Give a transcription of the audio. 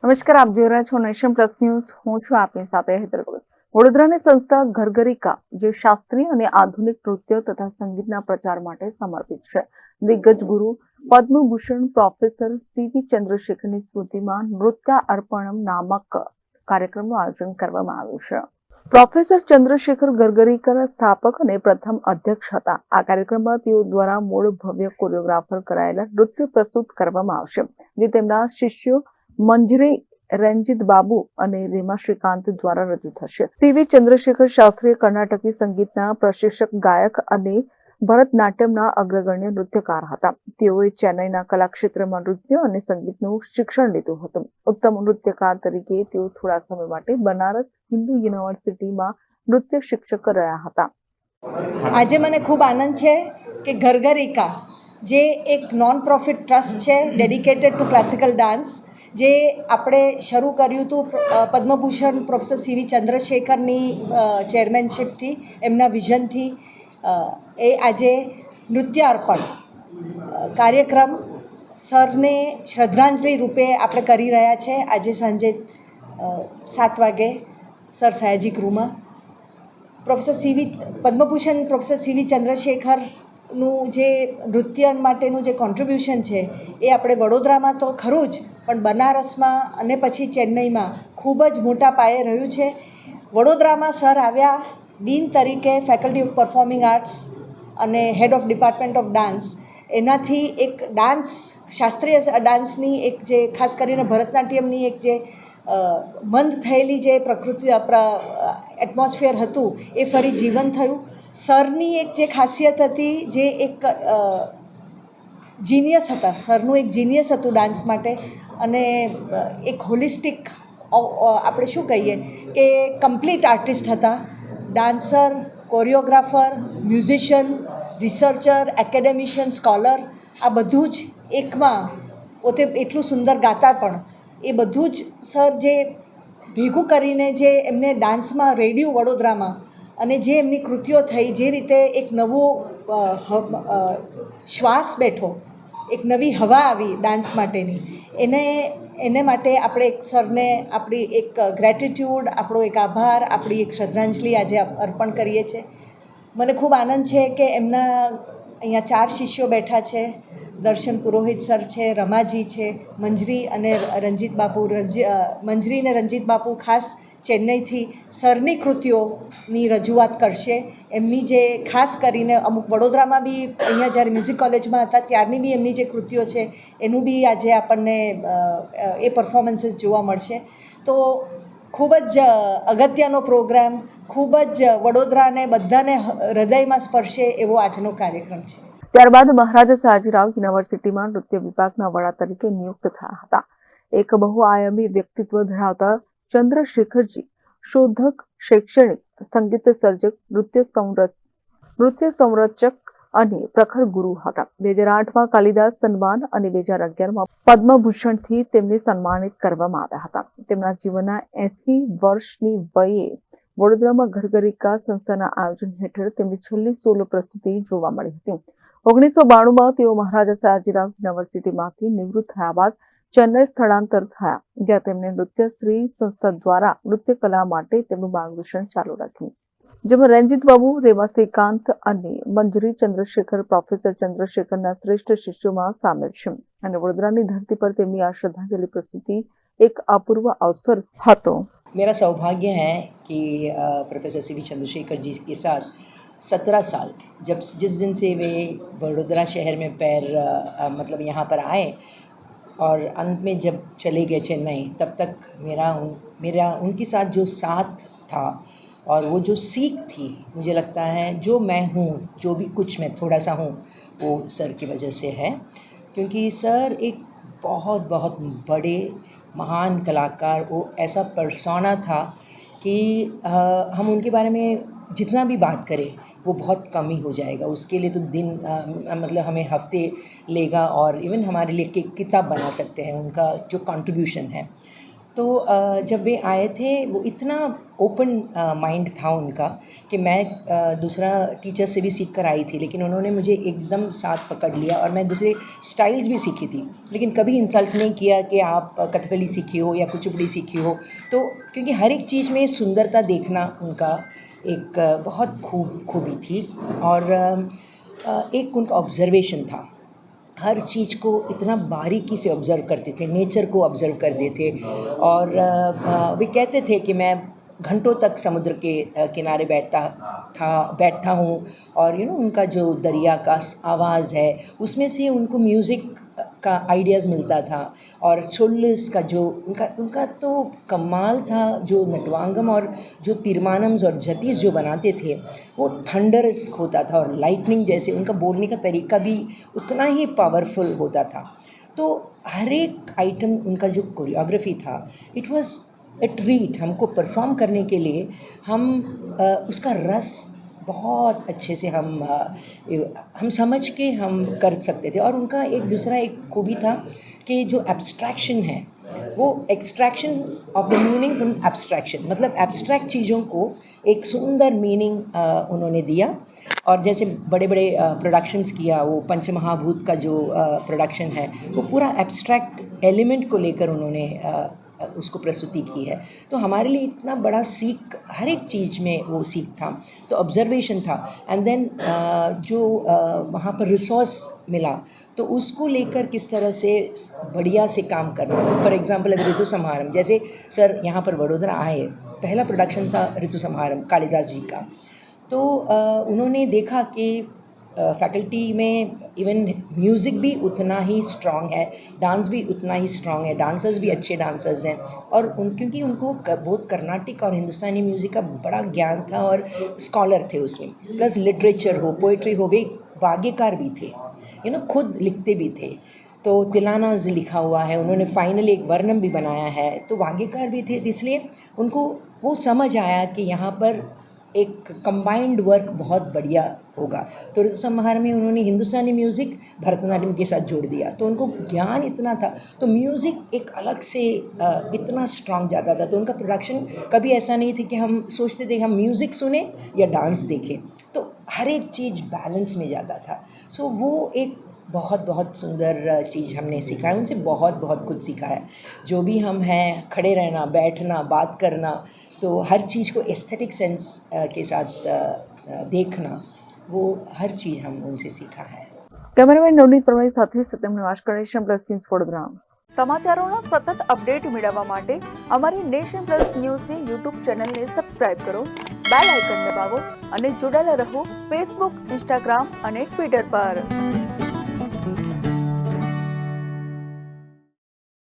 નમસ્કાર, આપ જોઈ રહ્યા છો નેશન પ્લસ ન્યૂઝ. હું છું આપની સાથે હેતર ભગત. વડોદરાની સંસ્થા ઘરઘરિકા, જે શાસ્ત્રીય અને આધુનિક નૃત્ય તથા સંગીતના પ્રચાર માટે સમર્પિત છે. દિગ્ગજ ગુરુ પદ્મભૂષણ પ્રોફેસર સીવી ચંદ્રશેખરની સ્મૃતિમાં નૃત્ય અર્પણમ નામક કાર્યક્રમનું આયોજન કરવામાં આવ્યું છે. પ્રોફેસર ચંદ્રશેખર ગરગરીકરના સ્થાપક અને પ્રથમ અધ્યક્ષ હતા. આ કાર્યક્રમમાં તેઓ દ્વારા મૂળ ભવ્ય કોરિયોગ્રાફર કરાયેલા નૃત્ય પ્રસ્તુત કરવામાં આવશે, જે તેમના શિષ્યો મંજરી રંજીત બાબુ અને રીમા શ્રીકાંત દ્વારા રજૂ થશે. સીવી ચંદ્રશેખર શાસ્ત્રીય કર્ણાટકી સંગીતના પ્રશિક્ષક, ગાયક અને ભરતનાટ્યમના અગ્રગણ્ય નૃત્યકાર હતા. તેઓએ ચેન્નઈના કલાક્ષેત્રમાં નૃત્ય અને સંગીતનું શિક્ષણ લીધું હતું. ઉત્તમ નૃત્યકાર તરીકે તેઓ થોડા સમય માટે બનારસ હિન્દુ યુનિવર્સિટીમાં નૃત્ય શિક્ષક રહ્યા હતા. આજે મને ખૂબ આનંદ છે કે ઘરઘરિકા, જે એક નોન પ્રોફિટ ટ્રસ્ટ છે ડેડિકેટેડ ટુ ક્લાસિકલ ડાન્સ, જે આપણે શરૂ કર્યું હતું પદ્મભૂષણ પ્રોફેસર સીવી ચંદ્રશેખરની ચેરમેનશીપથી, એમના વિઝનથી, એ આજે નૃત્ય અર્પણ કાર્યક્રમ સરને શ્રદ્ધાંજલિ રૂપે આપણે કરી રહ્યા છે. આજે સાંજે 7 વાગે સર સયાજી ગૃહમાં પદ્મભૂષણ પ્રોફેસર સીવી ચંદ્રશેખરનું જે નૃત્ય માટેનું જે કોન્ટ્રીબ્યુશન છે એ આપણે વડોદરામાં તો ખરું જ, પણ બનારસમાં અને પછી ચેન્નઈમાં ખૂબ જ મોટા પાયે રહ્યું છે. વડોદરામાં સર આવ્યા ડીન તરીકે, ફેકલ્ટી ઓફ પરફોર્મિંગ આર્ટ્સ અને head of department of dance. એનાથી એક ડાન્સ, શાસ્ત્રીય ડાન્સની એક જે ખાસ કરીને ભરતનાટ્યમની એક જે મંદ થયેલી જે પ્રકૃતિ એટમોસ્ફિયર હતું એ ફરી જીવંત થયું. સરની એક જે ખાસિયત હતી, જે એક જીનિયસ હતા, સરનું એક જીનિયસ હતું ડાન્સ માટે, અને એક હોલિસ્ટિક, આપણે શું કહીએ કે કમ્પ્લીટ આર્ટિસ્ટ હતા. Dancer, choreographer, musician, researcher, એકેડેમિશિયન, scholar, આ બધું જ એકમાં. પોતે એટલું સુંદર ગાતા પણ, એ બધું જ સર જે ભેગું કરીને જે એમને ડાન્સમાં રેડ્યું વડોદરામાં, અને જે એમની કૃતિઓ થઈ, જે રીતે એક નવો શ્વાસ બેઠો, એક નવી હવા આવી ડાન્સ માટેની, એને માટે આપણે એક સરને આપણી એક ગ્રેટિટ્યૂડ, આપણો એક આભાર, આપણી એક શ્રદ્ધાંજલિ આજે અર્પણ કરીએ છીએ. મને ખૂબ આનંદ છે કે એમના અહીંયા 4 શિષ્યો બેઠા છે. દર્શન પુરોહિત સર છે, રમાજી છે, મંજરી અને રંજીત બાપુ. મંજરી અને રંજીત બાપુ ખાસ ચેન્નઈથી સરની કૃતિઓની રજૂઆત કરશે. એમની જે ખાસ કરીને અમુક વડોદરામાં બી, અહીંયા જ્યારે મ્યુઝિક કોલેજમાં હતા ત્યારની બી એમની જે કૃતિઓ છે એનું બી આજે આપણને એ પરફોર્મન્સીસ જોવા મળશે. તો ખૂબ જ અગત્યનો પ્રોગ્રામ, ખૂબ જ વડોદરાને બધાને હૃદયમાં સ્પર્શે એવો આજનો કાર્યક્રમ છે. ત્યારબાદ મહારાજા સયાજીરાવ યુનિવર્સિટીમાં નૃત્ય વિભાગના વડા તરીકે નિયુક્ત થયા હતા. એક બહુઆયામી વ્યક્તિત્વ ધરાવતા ચંદ્રશેખરજી શોધક, શૈક્ષણિક, સંગીત સર્જક, નૃત્ય સંરચક અને પ્રખર ગુરુ હતા. 2008માં કાલિદાસ સન્માન અને 2011માં પદ્મભૂષણથી તેમને સન્માનિત કરવામાં આવ્યા હતા. તેમના જીવનના 80 વર્ષની વયે વડોદરામાં ઘરઘરિકા સંસ્થાના આયોજન હેઠળ તેમની છેલ્લી સોલો પ્રસ્તુતિ જોવા મળી હતી. 1992માં તેઓ મહારાજા સયાજીરાવ યુનિવર્સિટીમાંથી નિવૃત્ત થયા બાદ ચેન્નઈ સ્થળાંતર થયા, જ્યાં તેમણે નૃત્યશ્રી સંસ્થા દ્વારા નૃત્ય કલા માટે તેમનું માર્ગદર્શન ચાલુ રાખ્યું, જેમાં રંજીત બાબુ, રેમા શ્રીકાંત અને મંજરી ચંદ્રશેખર પ્રોફેસર ચંદ્રશેખરના શ્રેષ્ઠ શિષ્યોમાં સામેલ છે. અને વડોદરાની ધરતી પર તેમની આ શ્રદ્ધાંજલિ પ્રસ્તુતિ એક અપૂર્વ અવસર હતો. मेरा सौभाग्य है कि प्रोफेसर सीवी चंद्रशेखर जी के साथ 17 साल, जिस दिन से वे वडोदरा शहर में मतलब यहाँ पर आए और अंत में जब चले गए चेन्नई, तब तक मेरा उनके साथ जो साथ था और वो जो सीख थी, मुझे लगता है जो मैं हूँ, जो भी कुछ मैं थोड़ा सा हूँ, वो सर की वजह से है. क्योंकि सर एक बहुत बहुत बड़े महान कलाकार, वो ऐसा पर्सोना था कि हम उनके बारे में जितना भी बात करें वो बहुत कम ही हो जाएगा. उसके लिए तो दिन मतलब हमें हफ्ते लेगा, और इवन हमारे लिए किताब बना सकते हैं उनका जो कंट्रीब्यूशन है. तो जब वे आए थे वो इतना ओपन माइंड था उनका कि मैं दूसरा टीचर से भी सीख कर आई थी, लेकिन उन्होंने मुझे एकदम साथ पकड़ लिया और मैं दूसरे स्टाइल्स भी सीखी थी, लेकिन कभी इंसल्ट नहीं किया कि आप कथकली सीखी हो या कुचिपुड़ी सीखी हो। तो क्योंकि हर एक चीज़ में सुंदरता देखना उनका एक बहुत खूबी थी। और एक उनका ऑब्जर्वेशन था, हर चीज़ को इतना बारीकी से ऑब्ज़र्व करते थे, नेचर को ऑब्ज़र्व करते थे। और वे कहते थे कि मैं घंटों तक समुद्र के किनारे बैठा हूँ और उनका जो दरिया का आवाज़ है उसमें से उनको म्यूज़िक का आइडियाज़ मिलता था। और छोल्लिस का जो उनका तो कमाल था, जो नटवांगम और जो तीर्मानम्स और जतीस जो बनाते थे वो थंडरस होता था और लाइटनिंग जैसे उनका बोलने का तरीका भी उतना ही पावरफुल होता था। तो हर एक आइटम उनका जो कोरियोग्राफी था इट वाज ए ट्रीट। हमको परफॉर्म करने के लिए हम उसका रस बहुत अच्छे से हम समझ के हम कर सकते थे। और उनका एक दूसरा एक खूबी था कि जो एब्स्ट्रैक्शन है वो extraction of the meaning from abstraction, मतलब एब्स्ट्रैक्ट चीज़ों को एक सुंदर मीनिंग उन्होंने दिया। और जैसे बड़े बड़े प्रोडक्शंस किया, वो पंचमहाभूत का जो प्रोडक्शन है वो पूरा एब्स्ट्रैक्ट एलिमेंट को लेकर उन्होंने उसको प्रस्तुति की है। तो हमारे लिए इतना बड़ा सीख, हर एक चीज़ में वो सीख था। तो ऑब्जर्वेशन था एंड देन जो वहाँ पर रिसोर्स मिला तो उसको लेकर किस तरह से बढ़िया से काम करना। फॉर एग्जांपल अभी ऋतु संहारम, जैसे सर यहाँ पर वडोदरा आए, पहला प्रोडक्शन था ऋतु संहारम कालिदास जी का। तो उन्होंने देखा कि फैकल्टी में इवन म्यूज़िक भी उतना ही स्ट्रॉन्ग है, डांस भी उतना ही स्ट्रॉन्ग है, डांसर्स भी अच्छे डांसर्स हैं। और क्योंकि उनको बहुत कर्नाटिक और हिंदुस्तानी म्यूज़िक का बड़ा ज्ञान था और स्कॉलर थे उसमें, प्लस लिटरेचर हो, पोइट्री हो, वे वाग्यकार भी थे, खुद लिखते भी थे। तो तिलानाज लिखा हुआ है, उन्होंने फाइनली एक वर्णम भी बनाया है, तो वाग्यकार भी थे। इसलिए उनको वो समझ आया कि यहाँ पर एक कंबाइंड वर्क बहुत बढ़िया होगा। तो ऋतु संहार में उन्होंने हिंदुस्तानी म्यूज़िक भरतनाट्यम के साथ जोड़ दिया, तो उनको ज्ञान इतना था। तो म्यूज़िक एक अलग से इतना स्ट्रांग जाता था। तो उनका प्रोडक्शन कभी ऐसा नहीं था कि हम सोचते थे हम म्यूज़िक सुने या डांस देखें, तो हर एक चीज़ बैलेंस में जाता था। सो वो एक बहुत बहुत सुंदर चीज़ हमने सीखा है उनसे, बहुत बहुत कुछ सीखा है। जो भी हम हैं, खड़े रहना, बैठना, बात करना, तो हर चीज़ को एस्थेटिक सेंस के साथ देखना, वो हर चीज़ हम उनसे सीखा है। કેમેરામેન નવનીત પરમારી સાથે Satyam Nivaskar, nation plus news Vadodara. સમાચારોના સતત અપડેટ મેળવવા માટે અમારી નેશન પ્લસ ન્યૂઝની યુટ્યુબ ચેનલને સબસ્ક્રાઇબ કરો, બેલ આઇકન દબાવો અને જોડાયેલા રહો ફેસબુક, ઇન્સ્ટાગ્રામ અને ટ્વિટર પર।